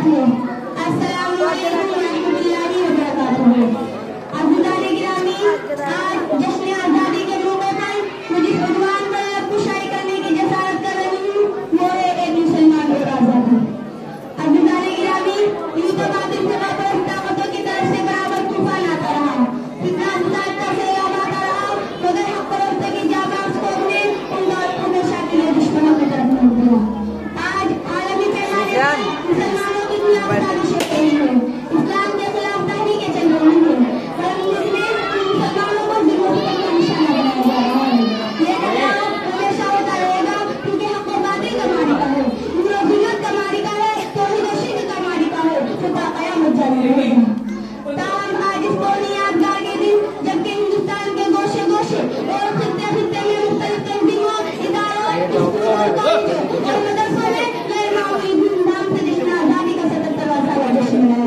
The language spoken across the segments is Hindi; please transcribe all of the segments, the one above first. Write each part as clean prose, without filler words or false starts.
साथियों, अस्सलाम वालेकुम रहमतुल्लाहि व बरकातुहू। अज़ीज़ान गिरामी, आज जश्न आज़ादी के मौके पर मुझे इस उन्वान पर कुशाई करने की जसारत कर रही हूँ, वो है एक मुसलमान और आज़ादी। अज़ीज़ान गिरामी, यूं तो बातिल से वापस ताकतों की तरफ से बराबर तूफान आता रहा, फितना फसाद का सैलाब आता रहा, मगर हक परस्तों की जाबाज कौम ने उन दौर को हमेशा के लिए दुश्मनों की तरफ मोड़ दिया। आज आलमी पैमाने पर मुसलमानों की खिलाफ साजिशें हो रही हैं, इस्लाम के खिलाफ तहरीकें चल रही हैं, हर मुल्क में मुसलमानों को ज़रूरत का निशाना बनाया जा रहा है। ये तनाव हमेशा होता रहेगा, क्योंकि हक और बातिल का मारिका है, ज़िल्लत का मारिका है, तौहीद और शिर्क का मारिका है, जो ता क़यामत जारी रहेगा। ताहम आज इस कौमी यादगार के दिन, जबकि हिंदुस्तान के गोशे गोशे और खित्ते खित्ते में मुख्तलिफ तंजीमों, इदारों, स्कूलों, कॉलेजों और मदरसों में गैर मामूली धूमधाम से जश्न आज़ादी का 77वां साल जश्न मनाया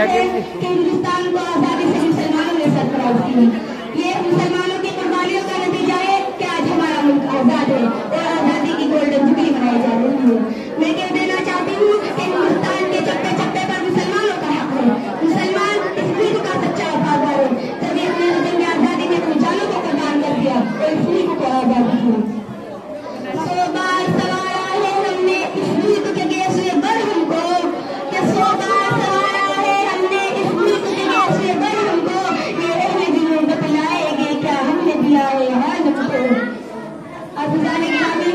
कि हिंदुस्तान को आजादी से मुसलमानों ने सरफराज की। ये मुसलमानों की कुर्बानियों का नतीजा है कि आज हमारा मुल्क आजाद है और आजादी की गोल्डन जुबली मनाई जा रही है। मैं कह देना चाहती हूँ कि हिंदुस्तान के चप्पे चप्पे पर मुसलमानों का हक है। मुसलमान इस मुल्क का सच्चा वफादार है, तभी हमने जंग आजादी में अपनी जानों को कुर्बान कर दिया और इस मुल्क को आजादी की। 100 बार सवारा है हमने इस मुल्क के गैसे बरहम को, कि 100 बार सवारा है हमने इस मुल्क के गैसे बरहम को, ये अहले दिलों बतलाएंगे क्या हमने दिया है हाल को। अज़ीज़ान गिरामी,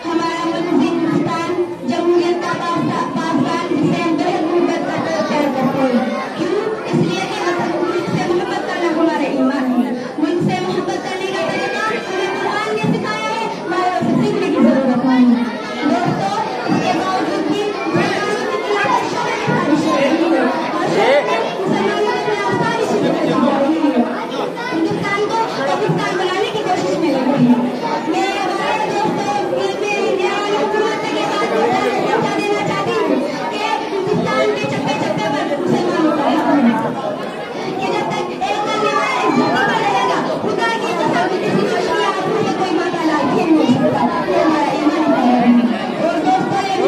हमारा मुल्क हिंदुस्तान जमहूरियत का पासबान जिसे हम बेहद मोहब्बत करते हैं। क्यों? इसलिए कि मुल्क से मोहब्बत करना हमारा ईमान है। मुल्क से मोहब्बत करने का तरीका हमें कुरान ने सिखाया है, हमारे उसे सीखने की जरूरत नहीं है। दोस्तों, इसके बावजूद भी मुसलमानों की खिलाफ शोर की साजिश हो रही है और शोर में मुसलमानों के खिलाफ साजिश की जा रही है। हिंदुस्तान को पाकिस्तान बनाने की कोशिश में लग रही है। मैं हमारे दोस्तों हुकूमत के बात पहुंचा देना चाहती हूँ कि हिंदुस्तान के चप्पे चप्पे पर मुसलमानों का हक है कि जब तक एक करने वाला इस धरती पर रहेगा, खुदा की कसम इस मुल्क की आबरू से कोई माता लाल नहीं हो सकता। ये हमारा ईमान है। और दोस्तों, ये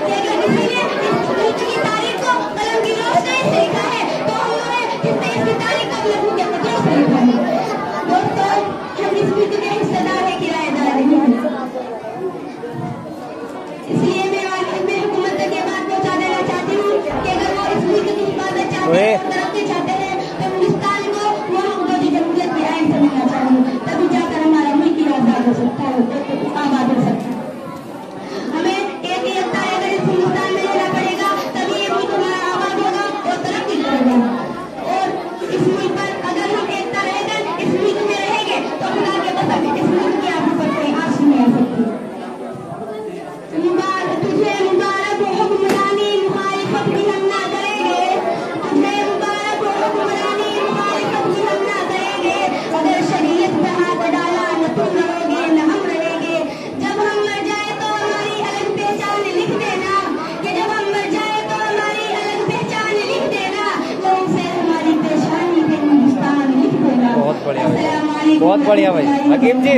कि अगर किसी ने इस मुल्क की तारीख को कलम की रोशनी से लिखा है तो उन्होंने इसकी तारीख को लहू के पत्थरों से लिखा है। दोस्तों, हम इस मुल्क के हिस्सेदार है, किराएदार नहीं है। इसलिए मैं हुकूमत के बात पहुंचा देना चाहती हूँ कि अगर वो इस मुल्क की हिफाजत चाहते हैं, तरक्की चाहते हैं, तो हिंदुस्तान को वो हुकूमत जमहूरियत की आइन से मिलना चाहिए, तभी जाकर हमारा मुल्क ही आजाद हो सकता है, आबाद हो सकता है। हमें एक एकता अगर इस हिंदुस्तान में रहना पड़ेगा, तभी ये मुल्क हमारा आबाद होगा और तरक्की करेगा। और इस मुल्क पर अगर हम एकता रहकर इस मुल्क में रहेंगे तो खुदा के कसम इस मुल्क की आबरू पर कोई आँच नहीं आ सकती। तुझे मुबारक हो हुक्मरानी, मुखालिफत भी हम ना करेंगे। तुझे मुबारक हो हुक्मरानी, मुखालिफत भी हम ना करेंगे। अगर शरीयत पे हाथ डाला न तुम रहोगे न हम रहेंगे। जब हम मर जाए तो हमारी अलग पहचान लिख देना, कि जब हम मर जाए तो हमारी अलग पहचान लिख देना, तो उनसे हमारी पहचान पे हिंदुस्तान लिख देना। बहुत बढ़िया भाई, बहुत बढ़िया भाई हकीम जी।